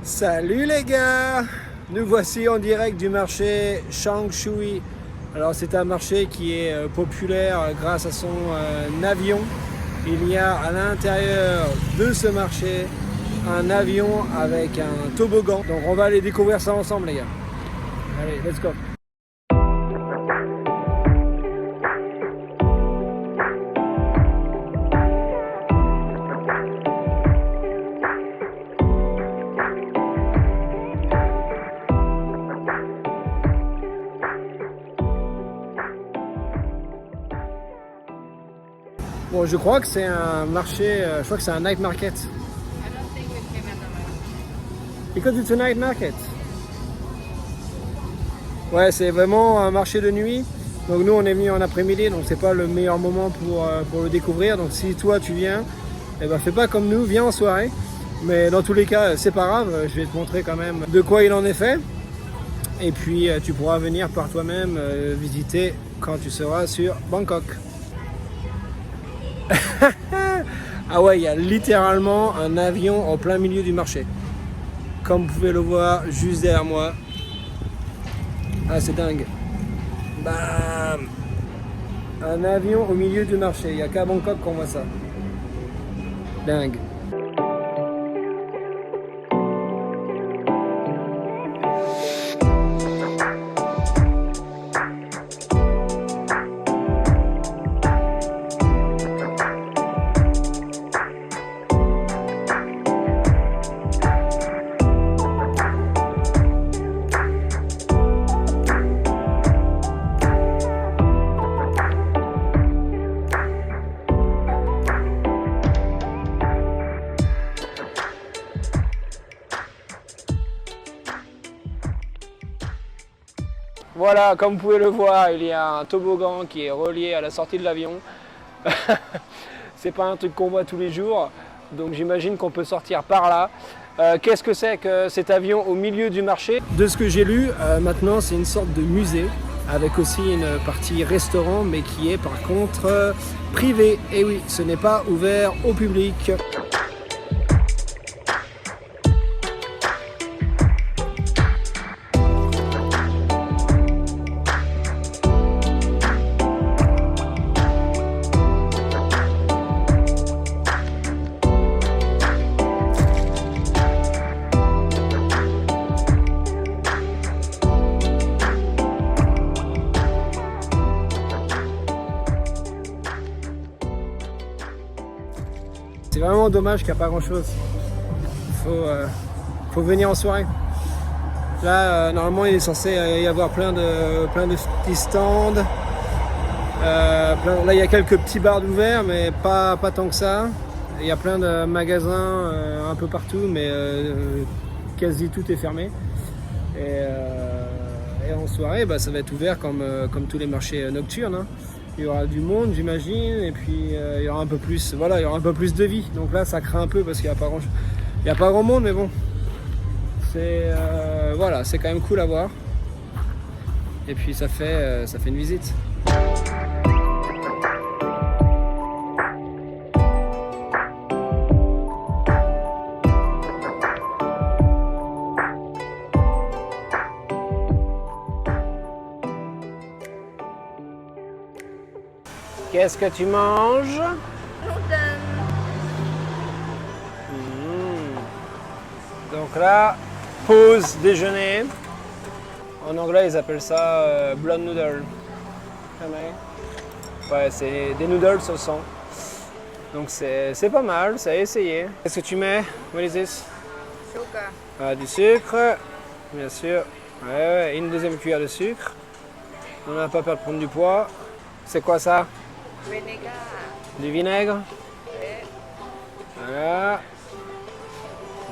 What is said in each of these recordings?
Salut les gars! Nous voici en direct du marché Changshui. Alors c'est un marché qui est populaire grâce à son avion. Il y a à l'intérieur de ce marché un avion avec un toboggan. Donc on va aller découvrir ça ensemble les gars. Allez, let's go! Bon, je crois que c'est un marché, je crois que c'est un night market. I don't think we came at the moment. Because it's a night market. Ouais, c'est vraiment un marché de nuit. Donc nous, on est venu en après-midi, donc c'est pas le meilleur moment pour le découvrir. Donc si toi tu viens, eh ben fais pas comme nous, viens en soirée. Mais dans tous les cas, c'est pas grave. Je vais te montrer quand même de quoi il en est fait. Et puis tu pourras venir par toi-même visiter quand tu seras sur Bangkok. Ah ouais, il y a littéralement un avion en plein milieu du marché. Comme vous pouvez le voir juste derrière moi. Ah, c'est dingue. Bam! Un avion au milieu du marché. Il n'y a qu'à Bangkok qu'on voit ça. Dingue. Voilà, comme vous pouvez le voir, il y a un toboggan qui est relié à la sortie de l'avion. C'est pas un truc qu'on voit tous les jours, donc j'imagine qu'on peut sortir par là. Qu'est-ce que c'est que cet avion au milieu du marché? De ce que j'ai lu, maintenant c'est une sorte de musée, avec aussi une partie restaurant, mais qui est par contre privée. Et oui, ce n'est pas ouvert au public. C'est vraiment dommage qu'il n'y a pas grand chose. Faut venir en soirée. Là, normalement, il est censé y avoir plein de petits stands. Là, il y a quelques petits bars d'ouverts, mais pas tant que ça. Il y a plein de magasins un peu partout, mais quasi tout est fermé. Et en soirée, bah, ça va être ouvert comme tous les marchés nocturnes. Hein. Il y aura du monde, j'imagine, et puis il y aura un peu plus, voilà, il y aura un peu plus de vie. Donc là, ça craint un peu parce qu'il n'y a pas grand monde, mais bon, voilà, c'est quand même cool à voir. Et puis ça fait une visite. Qu'est-ce que tu manges? Donc là, pause déjeuner. En anglais, ils appellent ça blonde noodle. Ouais, c'est des noodles au sang. Donc c'est pas mal, c'est à essayer. Qu'est-ce que tu mets? What is this? Sugar. Ah, du sucre, bien sûr. Ouais, une deuxième cuillère de sucre. On n'a pas peur de prendre du poids. C'est quoi ça? Vinegar. Du vinaigre. Ouais. Voilà.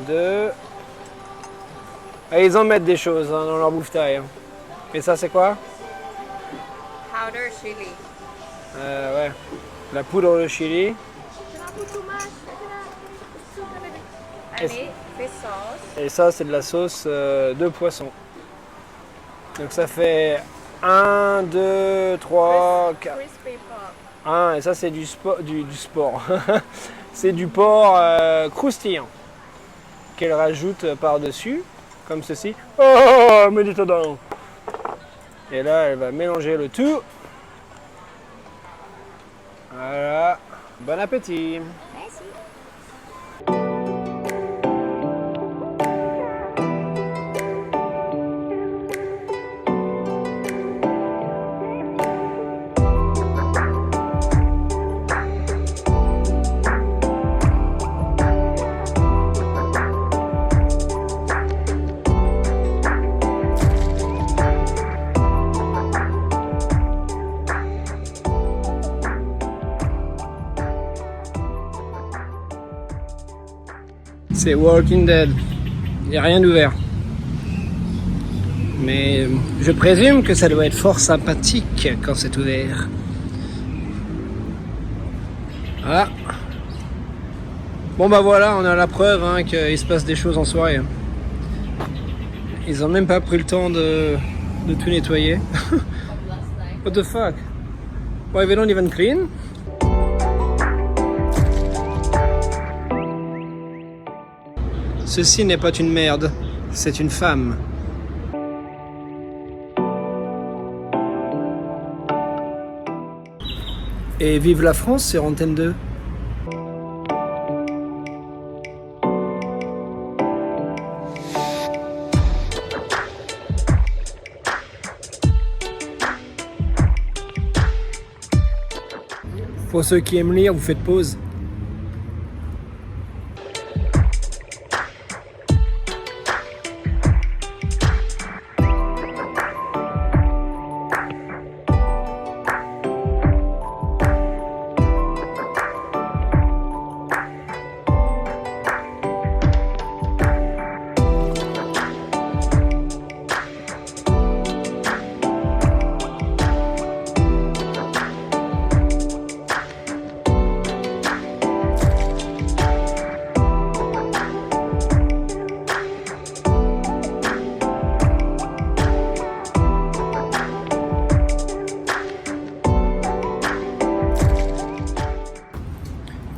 2. Et ils en mettent des choses hein, dans leur bouffe-taille. Hein. Et ça, c'est quoi? Powder chili. Ouais. La poudre de chili. And fish sauce. Et ça, c'est de la sauce de poisson. Donc ça fait 1, 2, 3, 4. Crispy pork. Ah, et ça, c'est du sport. C'est du porc croustillant. qu'elle rajoute par-dessus, comme ceci. Oh, mets dedans. Et là, elle va mélanger le tout. Voilà. Bon appétit. Merci. C'est Walking Dead. Il n'y a rien d'ouvert. Mais je présume que ça doit être fort sympathique quand c'est ouvert. Ah. Bon bah voilà, on a la preuve hein, qu'il se passe des choses en soirée. Ils n'ont même pas pris le temps de tout nettoyer. What the fuck? Why they don't even clean? Ceci n'est pas une merde, c'est une femme. Et vive la France sur Antenne 2. Pour ceux qui aiment lire, vous faites pause.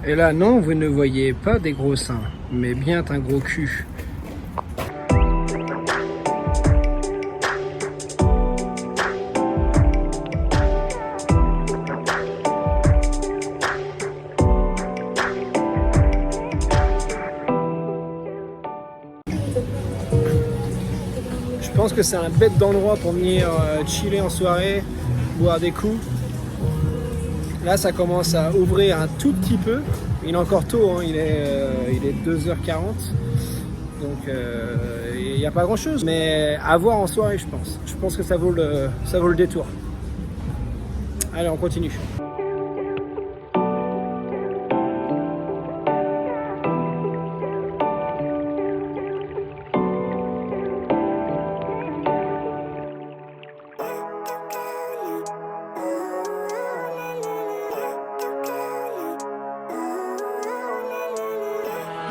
Et là, non, vous ne voyez pas des gros seins, mais bien un gros cul. Je pense que c'est un bête d'endroit pour venir chiller en soirée, boire des coups. Là, ça commence à ouvrir un tout petit peu. Il est encore tôt, hein. Il est 2h40. Donc, il n'y a pas grand-chose. Mais à voir en soirée, je pense. Je pense que ça vaut le détour. Allez, on continue.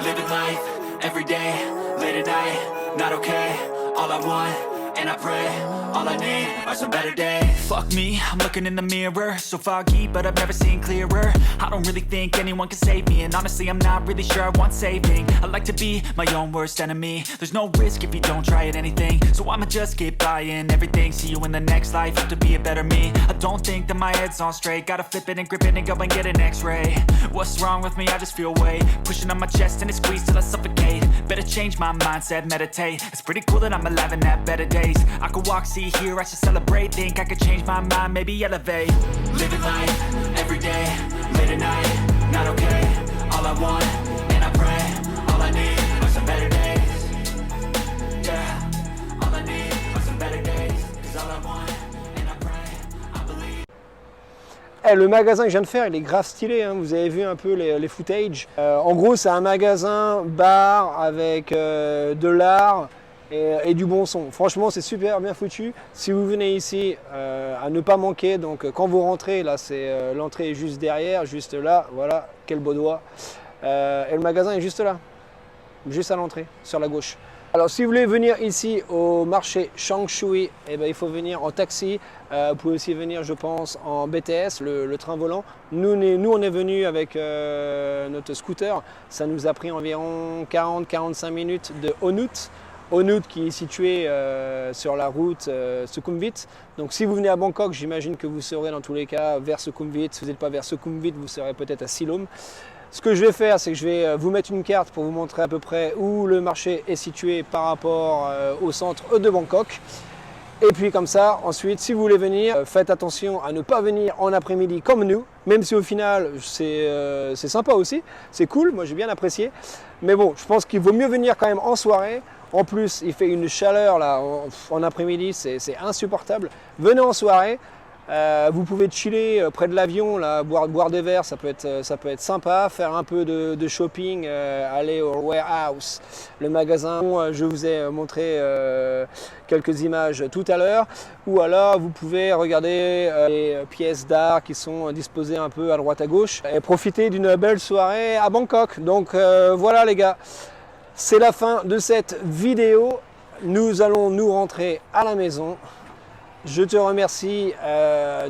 Living life, every day, late at night, not okay. All I want, and I pray, all I need are some better days. Fuck me, I'm looking in the mirror, so foggy, but I've never seen clearer. I don't really think anyone can save me, and honestly I'm not really sure I want saving. I like to be my own worst enemy. There's no risk if you don't try at anything, so I'ma just keep buying everything. See you in the next life, have to be a better me. I don't think that my head's on straight, gotta flip it and grip it and go and get an x-ray. What's wrong with me? I just feel weight pushing on my chest and it squeezes till I suffocate. Better change my mindset, meditate. It's pretty cool that I'm alive and have better days. I could walk, see, hear, I should celebrate. Think I could change my mind, maybe elevate. Living life, every day, late at night, not okay. All I want, and I pray, all I need are some better days. Yeah, all I need are some better days. Cause all I want, and I pray, I believe. Eh, le magasin que je viens de faire, il est grave stylé, hein. Vous avez vu un peu les footage. En gros, c'est un magasin bar avec de l'art et du bon son. Franchement, c'est super bien foutu. Si vous venez ici, à ne pas manquer. Donc, quand vous rentrez, là, c'est l'entrée est juste derrière, juste là. Voilà, quel beau doigt. Et le magasin est juste là. juste à l'entrée, sur la gauche. Alors si vous voulez venir ici au marché Changshui, eh ben, il faut venir en taxi. Vous pouvez aussi venir, je pense, en BTS, le train volant. Nous, on est venu avec notre scooter. Ça nous a pris environ 40-45 minutes de Onut. Onut qui est situé sur la route Sukhumvit. Donc si vous venez à Bangkok, j'imagine que vous serez dans tous les cas vers Sukhumvit. Si vous n'êtes pas vers Sukhumvit, vous serez peut-être à Silom. Ce que je vais faire, c'est que je vais vous mettre une carte pour vous montrer à peu près où le marché est situé par rapport au centre de Bangkok. Et puis comme ça, ensuite, si vous voulez venir, faites attention à ne pas venir en après-midi comme nous, même si au final, c'est sympa aussi, c'est cool, moi j'ai bien apprécié. Mais bon, je pense qu'il vaut mieux venir quand même en soirée. En plus, il fait une chaleur là en après-midi, c'est insupportable. Venez en soirée. Vous pouvez chiller près de l'avion, boire des verres, ça peut être sympa, faire un peu de shopping, aller au warehouse, le magasin. Je vous ai montré quelques images tout à l'heure, ou alors vous pouvez regarder les pièces d'art qui sont disposées un peu à droite à gauche et profiter d'une belle soirée à Bangkok. Donc voilà les gars, c'est la fin de cette vidéo. Nous allons nous rentrer à la maison. Je te remercie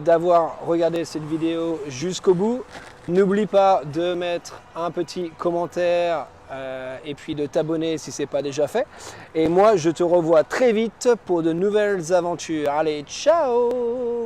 d'avoir regardé cette vidéo jusqu'au bout. N'oublie pas de mettre un petit commentaire et puis de t'abonner si ce n'est pas déjà fait. Et moi, je te revois très vite pour de nouvelles aventures. Allez, ciao!